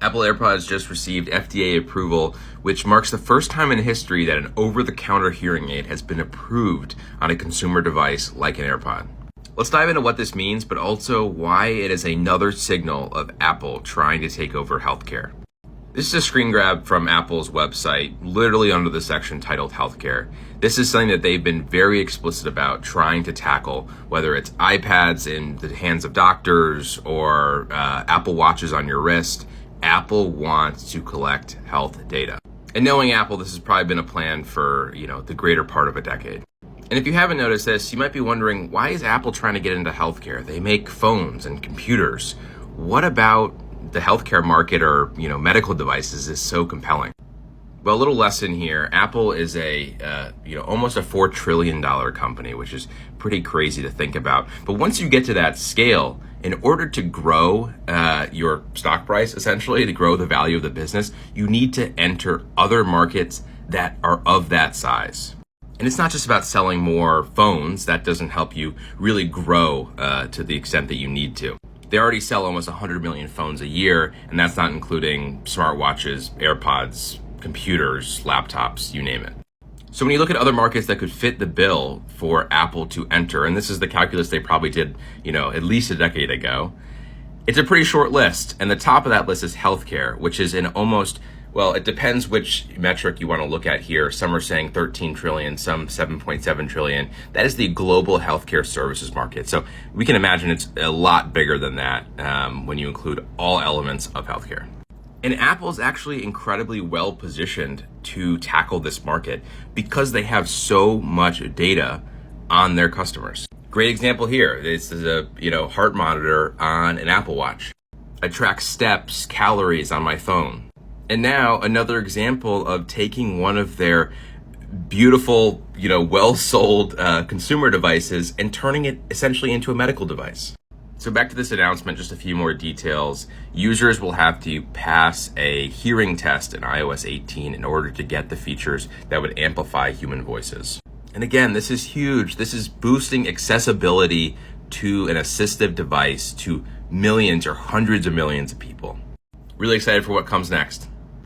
Apple AirPods just received FDA approval, which marks the first time in history that an over-the-counter hearing aid has been approved on a consumer device like an AirPod. Let's dive into what this means, but also why it is another signal of Apple trying to take over healthcare. This is a screen grab from Apple's website, literally under the section titled Healthcare. This is something that they've been very explicit about trying to tackle, whether it's iPads in the hands of doctors or Apple Watches on your wrist. Apple wants to collect health data. And knowing Apple, this has probably been a plan for, the greater part of a decade. And if you haven't noticed this, you might be wondering, why is Apple trying to get into healthcare? They make phones and computers. What about the healthcare market or, medical devices is so compelling? Well, a little lesson here. Apple is almost a $4 trillion company, which is pretty crazy to think about. But once you get to that scale, in order to grow your stock price, essentially, to grow the value of the business, you need to enter other markets that are of that size. And it's not just about selling more phones. That doesn't help you really grow to the extent that you need to. They already sell almost 100 million phones a year, and that's not including smartwatches, AirPods, computers, laptops, you name it. So when you look at other markets that could fit the bill for Apple to enter, and this is the calculus they probably did, at least a decade ago, it's a pretty short list. And the top of that list is healthcare, which is in almost, it depends which metric you want to look at here. Some are saying 13 trillion, some 7.7 trillion. That is the global healthcare services market. So we can imagine it's a lot bigger than that when you include all elements of healthcare. And Apple's actually incredibly well positioned to tackle this market because they have so much data on their customers. Great example here. This is a heart monitor on an Apple Watch. I track steps, calories on my phone. And now another example of taking one of their beautiful, well-sold consumer devices and turning it essentially into a medical device. So back to this announcement, just a few more details. Users will have to pass a hearing test in iOS 18 in order to get the features that would amplify human voices. And again, this is huge. This is boosting accessibility to an assistive device to millions or hundreds of millions of people. Really excited for what comes next.